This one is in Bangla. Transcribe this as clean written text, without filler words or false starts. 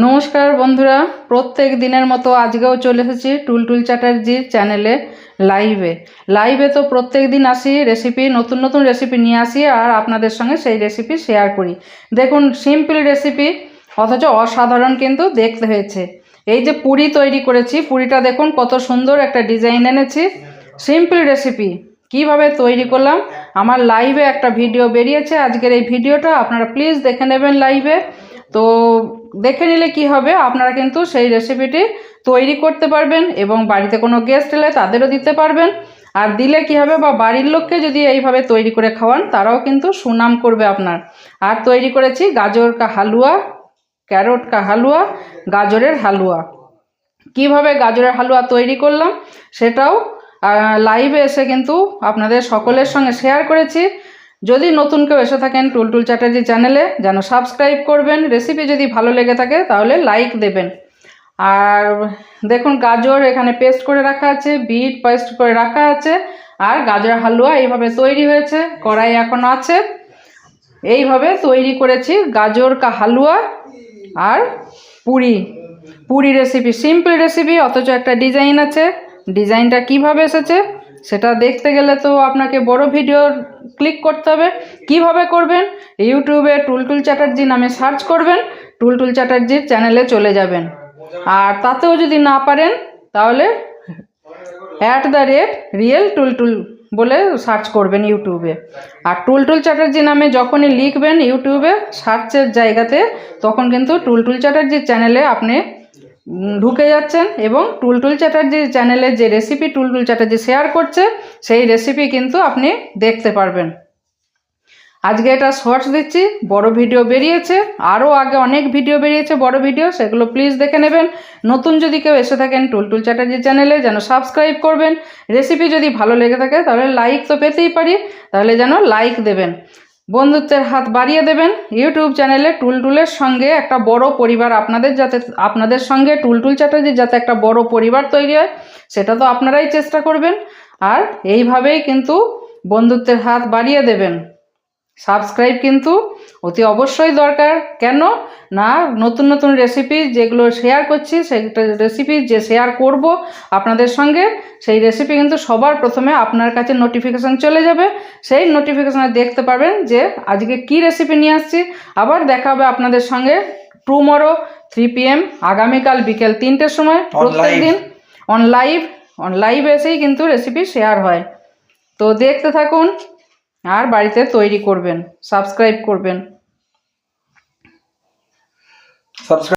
নমস্কার বন্ধুরা, প্রত্যেক দিনের মতো আজকেও চলে এসেছি টুলটুল চ্যাটার্জির চ্যানেলে লাইভে তো প্রত্যেক দিন আসি, রেসিপি নতুন নতুন রেসিপি নিয়ে আসি আর আপনাদের সঙ্গে সেই রেসিপি শেয়ার করি। দেখুন, সিম্পল রেসিপি অথচ অসাধারণ কিন্তু দেখতে হয়েছে। এই যে পুরি তৈরি করেছি, পুরিটা দেখুন কত সুন্দর একটা ডিজাইন এনেছি। সিম্পল রেসিপি কিভাবে তৈরি করলাম, আমার লাইভে একটা ভিডিও বেরিয়েছে। আজকের এই ভিডিওটা আপনারা প্লিজ দেখে নেবেন লাইভে। তো দেখে নিলে কি হবে, আপনারা কিন্তু সেই রেসিপিটি তৈরি করতে পারবেন এবং বাড়িতে কোনো গেস্ট এলে তাদেরও দিতে পারবেন। আর দিলে কি হবে, বা বাড়ির লোককে যদি এইভাবে তৈরি করে খাওয়ান তারাও কিন্তু সুনাম করবে আপনার। আর তৈরি করেছি গাজর কা হালুয়া, ক্যারট কা হালুয়া, গাজরের হালুয়া। কিভাবে গাজরের হালুয়া তৈরি করলাম সেটাও লাইভে এসে কিন্তু আপনাদের সকলের সঙ্গে শেয়ার করেছি। যদি নতুন কেউ এসে থাকেন টুলটুল চ্যাটার্জি চ্যানেলে, যেন সাবস্ক্রাইব করবেন। রেসিপি যদি ভালো লেগে থাকে তাহলে লাইক দেবেন। আর দেখুন, গাজর এখানে পেস্ট করে রাখা আছে, বিট পেস্ট করে রাখা আছে, আর গাজরের হালুয়া এইভাবে তৈরি হয়েছে। কড়াই এখন আছে। এইভাবে তৈরি করেছি গাজর কা হালুয়া আর পুরি রেসিপি। সিম্পল রেসিপি অথচ একটা ডিজাইন আছে। ডিজাইনটা কিভাবে এসেছে সেটা দেখতে গেলে তো আপনাকে বড় ভিডিও ক্লিক করতে হবে। কিভাবে করবেন, ইউটিউবে টুলটুল চ্যাটার্জি নামে সার্চ করবেন, টুলটুল চ্যাটার্জির চ্যানেলে চলে যাবেন। আর তাতেও যদি না পারেন তাহলে @রিয়েল টুলটুল বলে সার্চ করবেন ইউটিউবে। আর টুলটুল চ্যাটার্জি নামে যখনই লিখবেন ইউটিউবে সার্চের জায়গাতে, তখন কিন্তু টুলটুল চ্যাটার্জির চ্যানেলে আপনি ঢুকে যাচ্ছেন এবং টুলটুল চ্যাটার্জির চ্যানেলে যে রেসিপি টুলটুল চ্যাটার্জি শেয়ার করছে সেই রেসিপি কিন্তু আপনি দেখতে পারবেন। আজকে এটা শর্টস দিচ্ছি, বড় ভিডিও বেরিয়েছে, আরও আগে অনেক ভিডিও বেরিয়েছে বড় ভিডিও, সেগুলো প্লিজ দেখে নেবেন। নতুন যদি কেউ এসে থাকেন টুলটুল চ্যাটার্জি চ্যানেলে যেন সাবস্ক্রাইব করবেন। রেসিপি যদি ভালো লেগে থাকে তাহলে লাইক তো পেতেই পারি, তাহলে যেন লাইক দেবেন, বন্ধুত্বের হাত বাড়িয়ে দেবেন। ইউটিউব চ্যানেলে টুলটুলের সঙ্গে একটা বড় পরিবার, আপনাদের সঙ্গে টুলটুল চ্যাটার্জির যাতে একটা বড় পরিবার তৈরি হয় সেটা তো আপনারাই চেষ্টা করবেন। আর এইভাবেই কিন্তু বন্ধুত্বের হাত বাড়িয়ে দেবেন। সাবস্ক্রাইব কিন্তু অতি অবশ্যই দরকার। কেন না, নতুন নতুন রেসিপি যেগুলো শেয়ার করছি, সেটা রেসিপি যে শেয়ার করব আপনাদের সঙ্গে, সেই রেসিপি কিন্তু সবার প্রথমে আপনার কাছে নোটিফিকেশান চলে যাবে। সেই নোটিফিকেশানে দেখতে পারবেন যে আজকে কি রেসিপি নিয়ে আসছি। আবার দেখা হবে আপনাদের সঙ্গে টুমরো 3 PM, আগামীকাল বিকেল 3টের সময়, প্রত্যেক দিন অন লাইভ এসেই কিন্তু রেসিপি শেয়ার হয়। তো দেখতে থাকুন আর বাড়িতে তৈরি করবেন, সাবস্ক্রাইব করবেন।